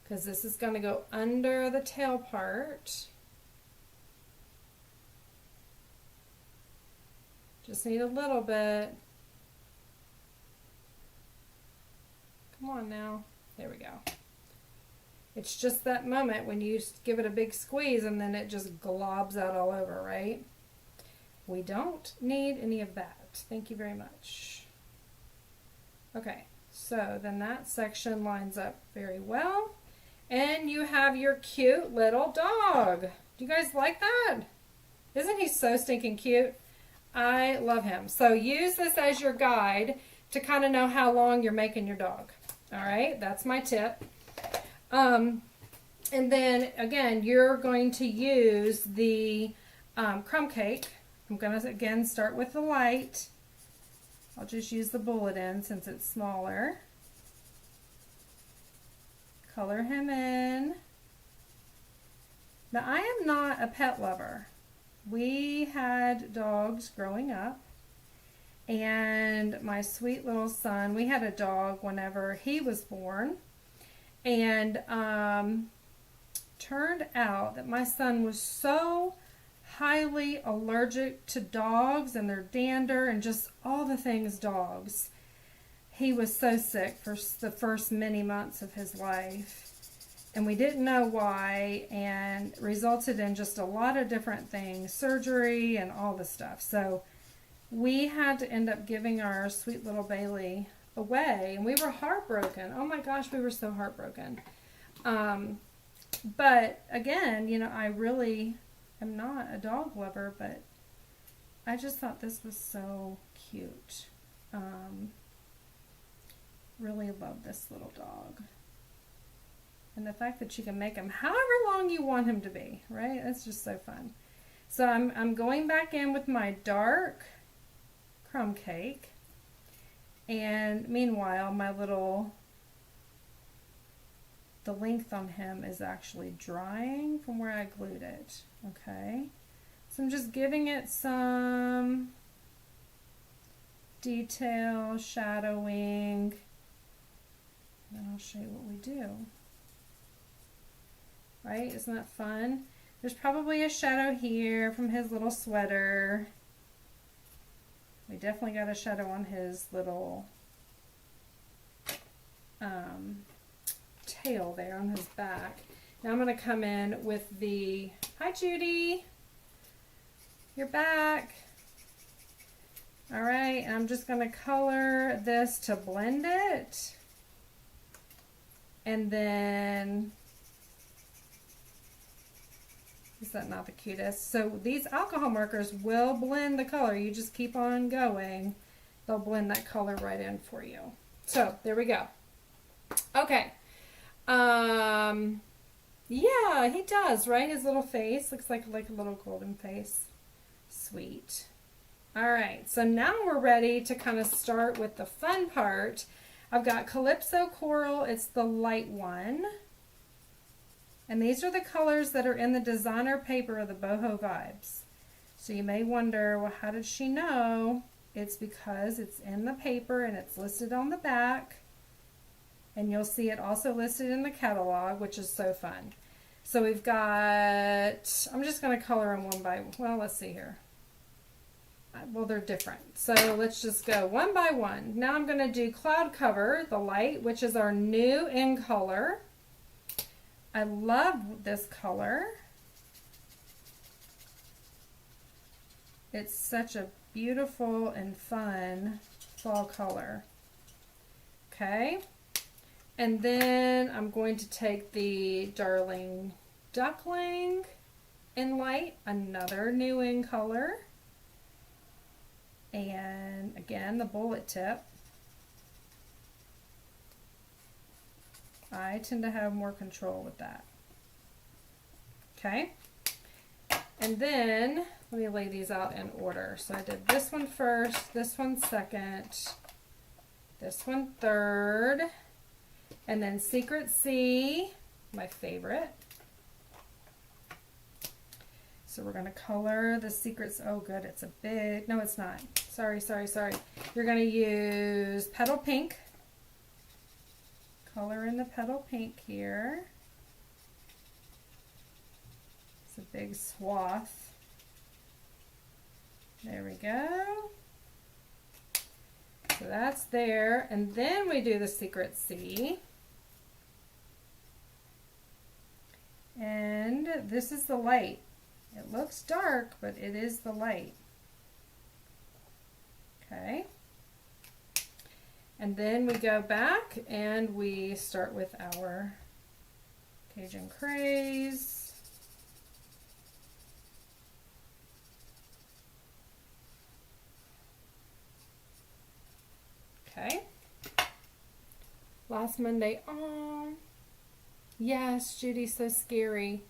because this is going to go under the tail part. Just need a little bit. Come on now. There we go. It's just that moment when you give it a big squeeze and then it just globs out all over, right? We don't need any of that. Thank you very much. Okay, so then that section lines up very well. And you have your cute little dog. Do you guys like that? Isn't he so stinking cute? I love him. So use this as your guide to kind of know how long you're making your dog. All right, that's my tip. And then again, you're going to use the crumb cake. I'm going to again start with the light. I'll just use the bullet end since it's smaller. Color him in. Now I am not a pet lover. We had dogs growing up, and my sweet little son, we had a dog whenever he was born, and turned out that my son was so highly allergic to dogs and their dander and just all the things dogs. He was so sick for the first many months of his life. And we didn't know why, and resulted in just a lot of different things, surgery and all the stuff. So we had to end up giving our sweet little Bailey away, and we were heartbroken. Oh my gosh, we were so heartbroken. But again, you know, I really am not a dog lover, but I just thought this was so cute. Really love this little dog. And the fact that you can make him however long you want him to be, right? That's just so fun. So I'm going back in with my dark crumb cake. And meanwhile, the length on him is actually drying from where I glued it. Okay. So I'm just giving it some detail, shadowing. And I'll show you what we do. Right? Isn't that fun? There's probably a shadow here from his little sweater. We definitely got a shadow on his little tail there on his back. Now I'm going to come in with the, hi Judy, you're back. All right, and I'm just going to color this to blend it. And then, is that not the cutest? So these alcohol markers will blend the color. You just keep on going. They'll blend that color right in for you. So there we go. Okay. Yeah, he does, right? His little face looks like a little golden face. Sweet. All right, so now we're ready to kind of start with the fun part. I've got Calypso Coral. It's the light one. And these are the colors that are in the designer paper of the Boho Vibes. So you may wonder, well, how did she know? It's because it's in the paper and it's listed on the back. And you'll see it also listed in the catalog, which is so fun. So we've got, I'm just going to color them one by, well, let's see here. Well, they're different. So let's just go one by one. Now I'm going to do Cloud Cover, the light, which is our new in color. I love this color. It's such a beautiful and fun fall color. Okay. And then I'm going to take the Darling Duckling in light, another new in color. And again, the bullet tip. I tend to have more control with that. Okay. And then, let me lay these out in order. So I did this one first, this one second, this one third, and then Secret Sea, my favorite. So we're going to color the secrets. Oh, good. It's a big, no, it's not. Sorry. You're going to use Petal Pink. Color in the Petal Pink here. It's a big swath. There we go. So that's there. And then we do the Secret Sea. And this is the light. It looks dark, but it is the light. Okay. And then we go back and we start with our Cajun Craze. Okay. Last Monday. Oh, yes, Judy, so scary.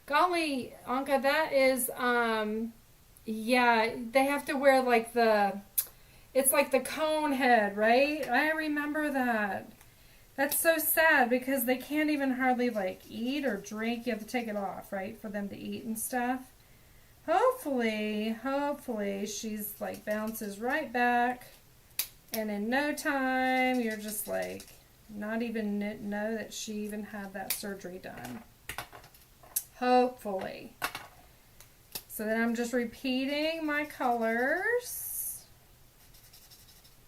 Golly, Anka, that is, yeah, they have to wear like it's like the cone head, right? I remember that. That's so sad because they can't even hardly like eat or drink. You have to take it off, right, for them to eat and stuff. Hopefully she's like bounces right back. And in no time, you're just like, not even know that she even had that surgery done. Hopefully. So then I'm just repeating my colors.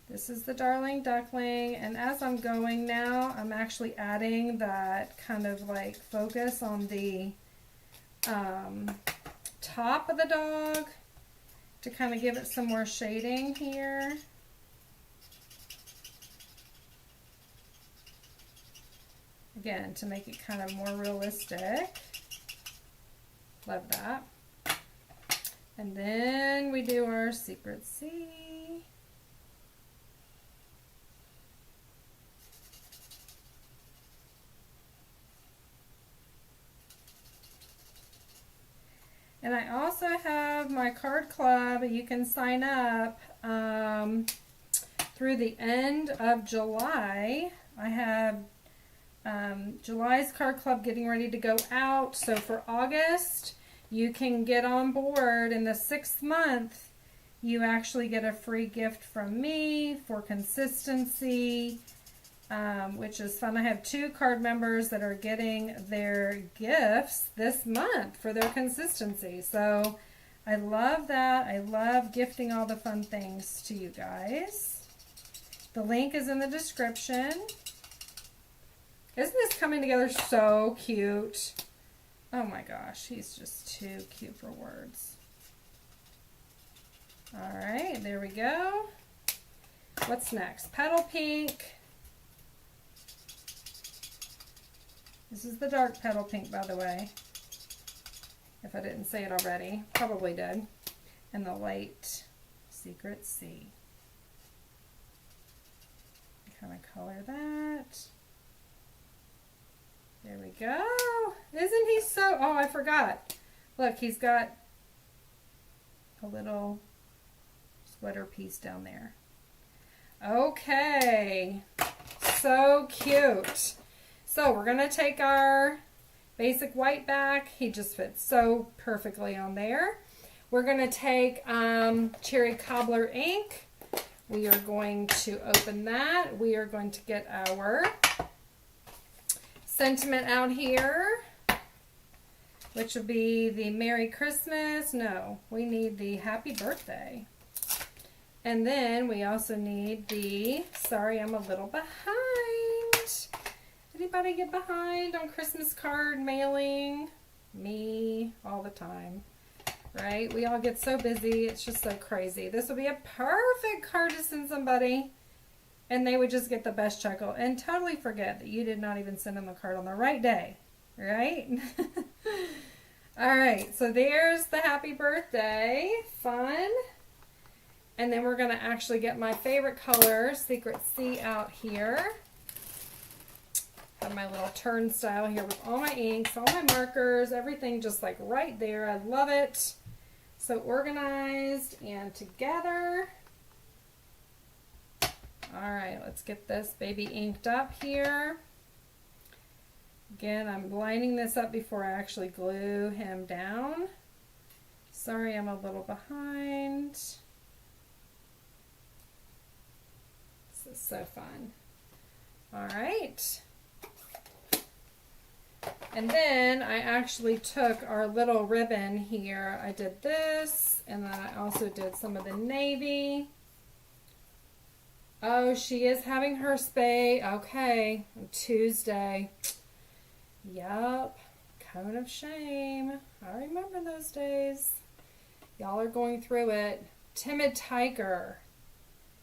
This is the Darling Duckling, and as I'm going now, I'm actually adding that kind of like focus on the top of the dog to kind of give it some more shading here. Again, to make it kind of more realistic. Love that. And then we do our Secret Sea. And I also have my card club. You can sign up through the end of July. I have July's card club getting ready to go out. So for August, you can get on board. In the 6th month, you actually get a free gift from me for consistency, which is fun. I have 2 card members that are getting their gifts this month for their consistency. So I love that. I love gifting all the fun things to you guys. The link is in the description. Isn't this coming together so cute? Oh my gosh, he's just too cute for words. All right, there we go. What's next? Petal pink. This is the dark petal pink, by the way. If I didn't say it already, probably did. And the light secret sea. Kind of color that. There we go. Isn't he so, oh, I forgot. Look, he's got a little sweater piece down there. Okay. So cute. So we're going to take our basic white back. He just fits so perfectly on there. We're going to take cherry cobbler ink. We are going to open that. We are going to get our sentiment out here, which will be the Merry Christmas. No, we need the Happy Birthday. And then we also need the Sorry I'm a Little Behind. Anybody get behind on Christmas card mailing? Me, all the time, right? We all get so busy. It's just so crazy. This would be a perfect card to send somebody, and they would just get the best chuckle and totally forget that you did not even send them the card on the right day, right? All right, so there's the Happy Birthday. Fun. And then we're going to actually get my favorite color, Secret Sea, out here. Have my little turnstile here with all my inks, all my markers, everything just like right there. I love it. So organized and together. All right, let's get this baby inked up here. Again, I'm lining this up before I actually glue him down. Sorry, I'm a little behind. This is so fun. All right. And then I actually took our little ribbon here. I did this, and then I also did some of the navy. Oh, she is having her spay. Okay, on Tuesday. Yup, cone of shame. I remember those days. Y'all are going through it. Timid Tiger.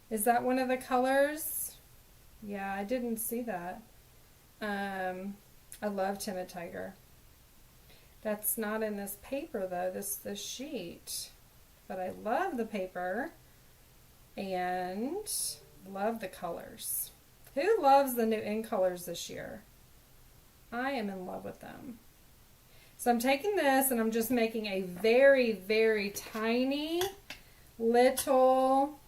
Is that one of the colors? Yeah, I didn't see that. I love Timid Tiger. That's not in this paper though, this sheet. But I love the paper and love the colors. Who loves the new in colors this year? I am in love with them. So I'm taking this and I'm just making a very, very tiny little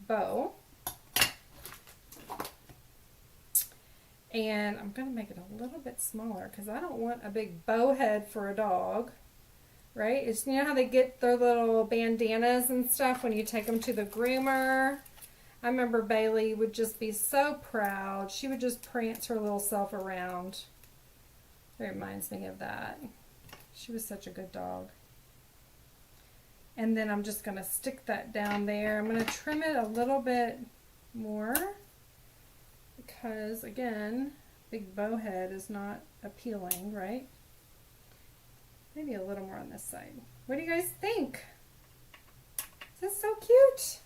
bow. And I'm going to make it a little bit smaller because I don't want a big bow head for a dog, right? It's, you know how they get their little bandanas and stuff when you take them to the groomer? I remember Bailey would just be so proud. She would just prance her little self around. It reminds me of that. She was such a good dog. And then I'm just going to stick that down there. I'm going to trim it a little bit more because, again, big bow head is not appealing, right? Maybe a little more on this side. What do you guys think? Is this so cute?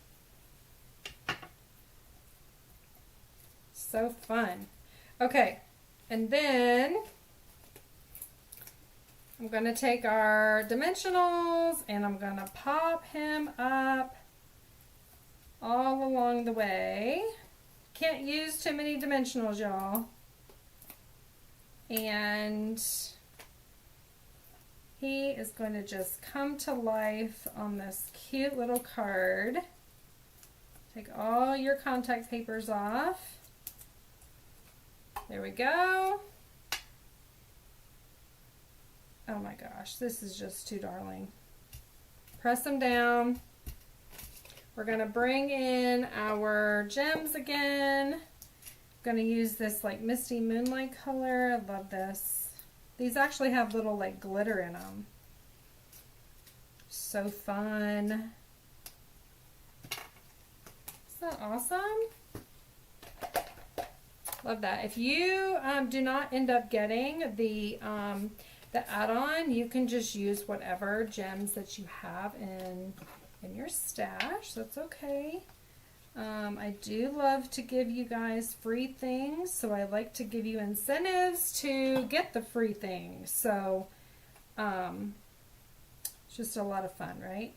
So fun. Okay, and then I'm going to take our dimensionals and I'm going to pop him up all along the way. Can't use too many dimensionals, y'all. And he is going to just come to life on this cute little card. Take all your contact papers off. There we go. Oh my gosh, this is just too darling. press them down. We're going to bring in our gems again. I'm going to use this like Misty Moonlight color. I love this. These actually have little like glitter in them. So fun. Isn't that awesome? Love that. If you do not end up getting the add-on, you can just use whatever gems that you have in your stash. That's okay. I do love to give you guys free things, so I like to give you incentives to get the free things. So it's just a lot of fun, right?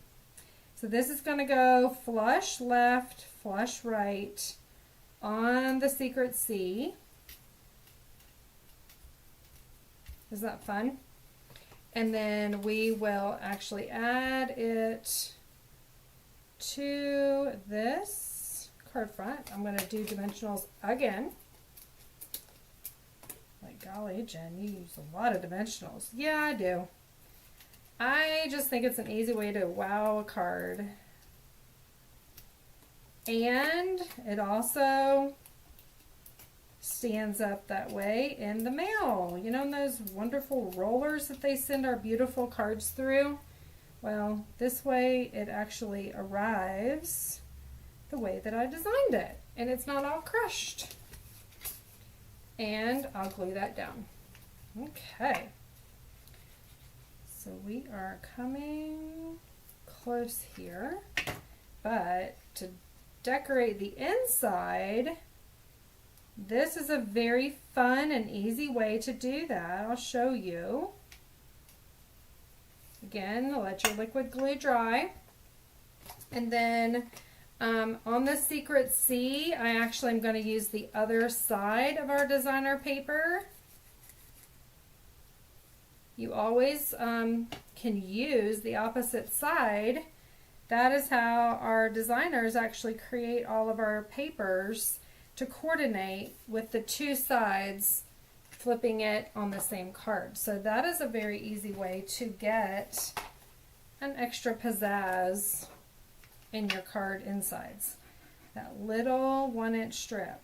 So this is going to go flush left, flush right on the secret C. Is that fun? And then we will actually add it to this card front. I'm going to do dimensionals again. Like, golly, Jen, you use a lot of dimensionals. Yeah, I do. I just think it's an easy way to wow a card. And it also stands up that way in the mail. You know, in those wonderful rollers that they send our beautiful cards through? Well, this way it actually arrives the way that I designed it. And it's not all crushed. And I'll glue that down. Okay. So we are coming close here. But to decorate the inside, this is a very fun and easy way to do that. I'll show you. Again, let your liquid glue dry. And then on the secret C, I actually am going to use the other side of our designer paper. You always can use the opposite side. That is how our designers actually create all of our papers to coordinate with the two sides flipping it on the same card. So that is a very easy way to get an extra pizzazz in your card insides. That little 1-inch strip,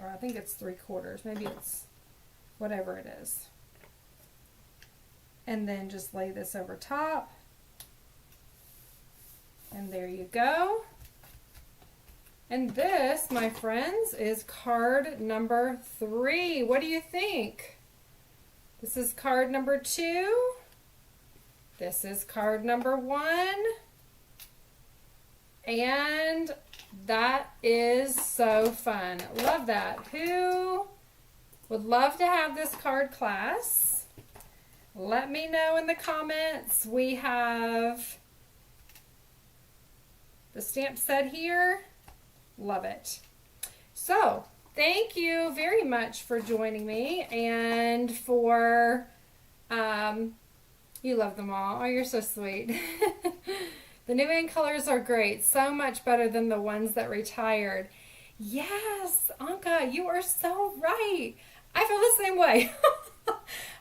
or I think it's 3/4, maybe it's whatever it is. And then just lay this over top. And there you go. And this, my friends, is card number 3. What do you think? This is card number 2. This is card number 1. And that is so fun. Love that. Who would love to have this card class? Let me know in the comments. We have the stamp set here. Love it. So, thank you very much for joining me and for, you love them all. Oh, you're so sweet. The new ink colors are great. So much better than the ones that retired. Yes, Anka, you are so right. I feel the same way.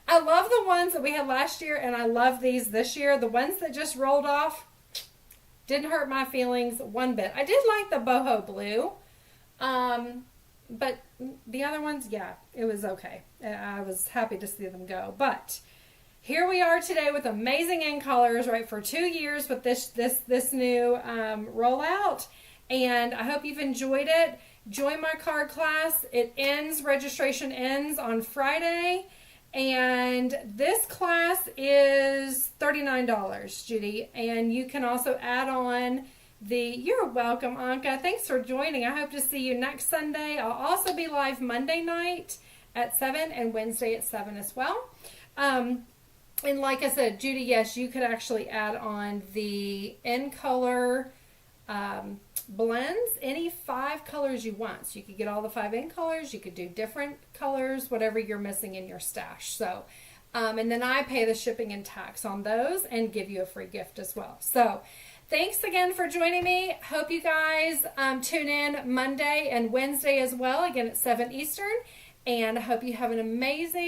I love the ones that we had last year, and I love these this year. The ones that just rolled off didn't hurt my feelings one bit. I did like the boho blue, but the other ones, yeah, it was okay. I was happy to see them go. But here we are today with amazing ink colors, right, for 2 years with this new rollout, and I hope you've enjoyed it. Join my card class. Registration ends on Friday. And this class is $39, Judy. And you can also add on you're welcome, Anka. Thanks for joining. I hope to see you next Sunday. I'll also be live Monday night at 7 and Wednesday at 7 as well. And like I said, Judy, yes, you could actually add on the in color blends, any 5 colors you want. So you could get all the 5 in colors, you could do different colors, whatever you're missing in your stash. So, and then I pay the shipping and tax on those and give you a free gift as well. So thanks again for joining me. Hope you guys tune in Monday and Wednesday as well, again at 7 Eastern. And I hope you have an amazing